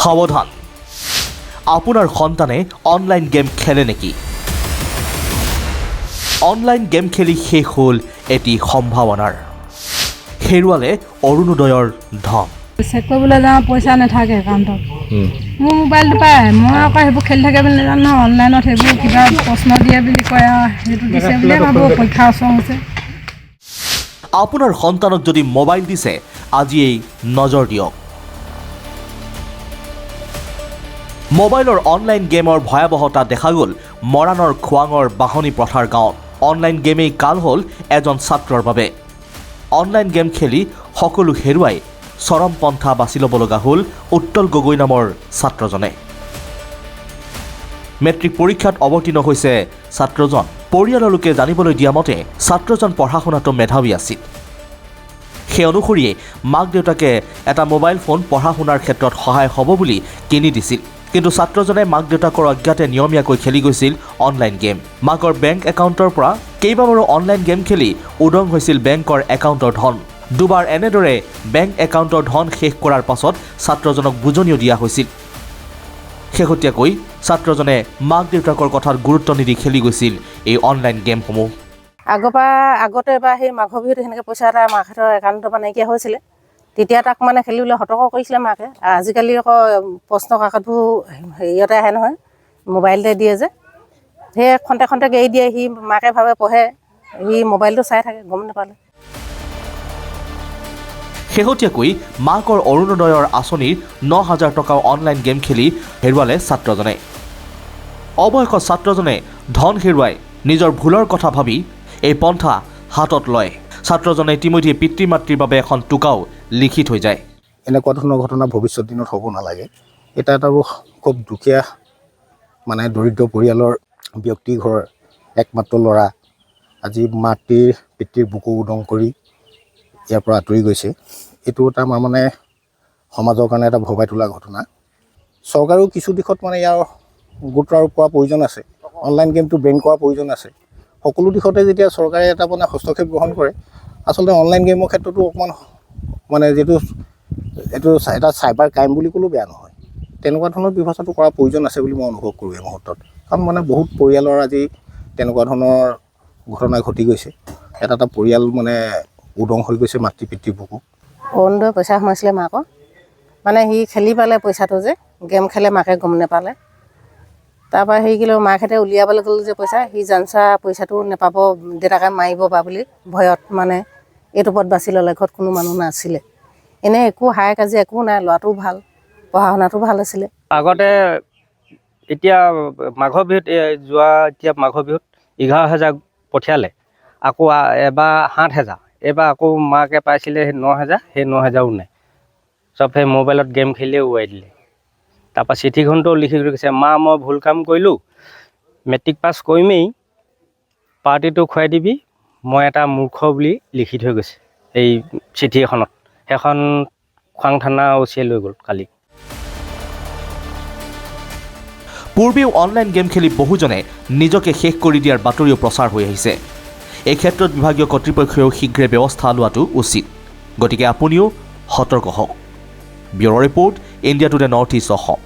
সাৱধান, আপোনাৰ সন্তানে অনলাইন গেম খেলে নেকি? অনলাইন গেম খেলি শেষ হ'ল এটি সম্ভাৱনাৰ। হেৰুৱালে অৰুণোদয়ৰ ধন। চেক কৰিবলৈ যাওঁ, পইচা নাথাকে একাউণ্টত। মোৰ মোবাইলটো পায়, মই আকৌ সেইবোৰ খেলি থাকে বুলি নাজানো নহয়। অনলাইনত সেইবোৰ কিবা প্ৰশ্ন দিয়ে বুলি কয় আৰু সেইটো দিছে বুলিয়ে ভাবোঁ, পৰীক্ষা ওচৰ হৈছে। আপোনাৰ সন্তানক যদি মোবাইল দিছে, আজিয়েই নজৰ দিয়ক। মোবাইলৰ অনলাইন গেমৰ ভয়াৱহতা দেখা গ'ল মৰাণৰ খোৱাঙৰ বাহনী পথাৰ গাঁৱত। অনলাইন গেমেই কাল হ'ল এজন ছাত্ৰৰ বাবে। অনলাইন গেম খেলি সকলো হেৰুৱাই চৰম পন্থা বাছি ল'ব লগা হ'ল উত্তল গগৈ নামৰ ছাত্ৰজনে। মেট্ৰিক পৰীক্ষাত অৱতীৰ্ণ হৈছে ছাত্ৰজন। পৰিয়ালৰ লোকে জানিবলৈ দিয়া মতে ছাত্ৰজন পঢ়া শুনাতো মেধাৱী আছিল। সেই অনুসৰিয়ে মাক দেউতাকে এটা মোবাইল ফোন পঢ়া শুনাৰ ক্ষেত্ৰত সহায় হ'ব বুলি কিনি দিছিল। কিন্তু ছাত্ৰজনে মাক দেউতাকৰ অজ্ঞাতে নিয়মীয়াকৈ খেলি গৈছিল অনলাইন গেম। মাকৰ বেংক একাউণ্টৰ পৰা কেইবাবাৰো অনলাইন গেম খেলি উদং হৈছিল বেংকৰ একাউণ্টৰ ধন। দুবাৰ এনেদৰে বেংক একাউণ্টৰ ধন শেষ কৰাৰ পাছত ছাত্ৰজনক বুজনিও দিয়া হৈছিল। শেহতীয়াকৈ ছাত্ৰজনে মাক দেউতাকৰ কথাত গুৰুত্ব নিদি খেলি গৈছিল এই অনলাইন গেমসমূহ। আগতে এবাৰ সেই মাঘৰ বিহুত সেনেকৈ পইচা এটা মাকহঁতৰ একাউণ্টৰ পৰা নাইকিয়া হৈছিলে। তেতিয়া তাক মানে খেলিবলৈ সতৰ্ক কৰিছিলে মাকে। আজিকালি আকৌ প্ৰশ্ন কাকতবোৰ হেৰিয়তে আহে নহয়, মোবাইলতে দিয়ে যে, সেই খন্তে খন্তে এৰি দিয়ে। সি মাকে ভাবে পঢ়ে, সি মোবাইলটো চাই থাকে, গম নাপালে। শেহতীয়াকৈ মাকৰ অৰুণোদয়ৰ আঁচনিৰ ৯,০০০ টকাৰ অনলাইন গেম খেলি হেৰুৱালে ছাত্ৰজনে। অৱশেষত ছাত্ৰজনে ধন হেৰুৱাই নিজৰ ভুলৰ কথা ভাবি এই পন্থা হাতত লয়। ছাত্ৰজনে ইতিমধ্যে পিতৃ মাতৃৰ বাবে এখন টোকাও লিখি থৈ যায়। এনেকুৱা ধৰণৰ ঘটনা ভৱিষ্যত দিনত হ'ব নালাগে। এটা খুব দুখীয়া মানে দৰিদ্ৰ পৰিয়ালৰ ব্যক্তি ঘৰৰ একমাত্ৰ ল'ৰা আজি মাতৃৰ পিতৃৰ বুকু উদং কৰি ইয়াৰ পৰা আঁতৰি গৈছে। এইটো এটা মানে সমাজৰ কাৰণে এটা ভবাই তোলা ঘটনা। চৰকাৰেও কিছু দিশত মানে ইয়াৰ গুৰুত্ব আৰোপ কৰাৰ প্ৰয়োজন আছে। অনলাইন গেমটো বেন কৰাৰ প্ৰয়োজন আছে। সকলো দিশতে যেতিয়া চৰকাৰে এটা মানে হস্তক্ষেপ গ্ৰহণ কৰে, আচলতে অনলাইন গেমৰ ক্ষেত্ৰতো অকণমান মানে যিটো এইটো এটা চাইবাৰ ক্ৰাইম বুলি ক'লেও বেয়া নহয়। তেনেকুৱা ধৰণৰ ব্যৱস্থাটো কৰাৰ প্ৰয়োজন আছে বুলি মই অনুভৱ কৰোঁ এই মুহূৰ্তত। কাৰণ মানে বহুত পৰিয়ালৰ আজি তেনেকুৱা ধৰণৰ ঘটনা ঘটি গৈছে। এটা পৰিয়াল মানে উদং হৈ গৈছে মাতৃ পিতৃ বুকু। অৰুণোদয় পইচা সোমাইছিলে মাকৰ, মানে সি খেলি পালে পইচাটো যে, গেম খেলে মাকে গম নাপালে। তাৰপৰা হেৰি কিলো মাকহঁতে উলিয়াবলৈ গ'ল যে পইচা, সি জানচা পইচাটো নাপাব, দেউতাকে মাৰিব বা বুলি ভয়ত মানে এইটো পথ বাছি ল'লে। ঘৰত কোনো মানুহ নাছিলে, এনেই একো হাই কাজিয়া একো নাই। ল'ৰাটোও ভাল, পঢ়া শুনাটো ভাল আছিলে। আগতে এতিয়া মাঘৰ বিহুত এতিয়া মাঘৰ বিহুত 11,000 পঠিয়ালে, আকৌ এবাৰ 7,000, এইবাৰ আকৌ মাকে পাইছিলে 9,000, সেই 9,000ও নাই। চব সেই মোবাইলত গেম খেলিয়ে উৰাই দিলে। তাৰপৰা চিঠিখনটো লিখি গৈছে, মা মই ভুল কাম কৰিলোঁ, মেট্ৰিক পাছ কৰিমেই, পাৰ্টিটো খুৱাই দিবি, মই এটা মূৰ্খ বুলি লিখি থৈ গৈছে এই চিঠি এখনত। সেইখন খোৱাং থানা OC লৈ গ'ল কালি। পূৰ্বেও অনলাইন গেম খেলি বহুজনে নিজকে শেষ কৰি দিয়াৰ বাতৰিও প্ৰচাৰ হৈ আহিছে। এই ক্ষেত্ৰত বিভাগীয় কৰ্তৃপক্ষইও শীঘ্ৰে ব্যৱস্থা লোৱাটো উচিত। গতিকে আপুনিও সতৰ্ক হওক। Bureau' report, India today north east Assam.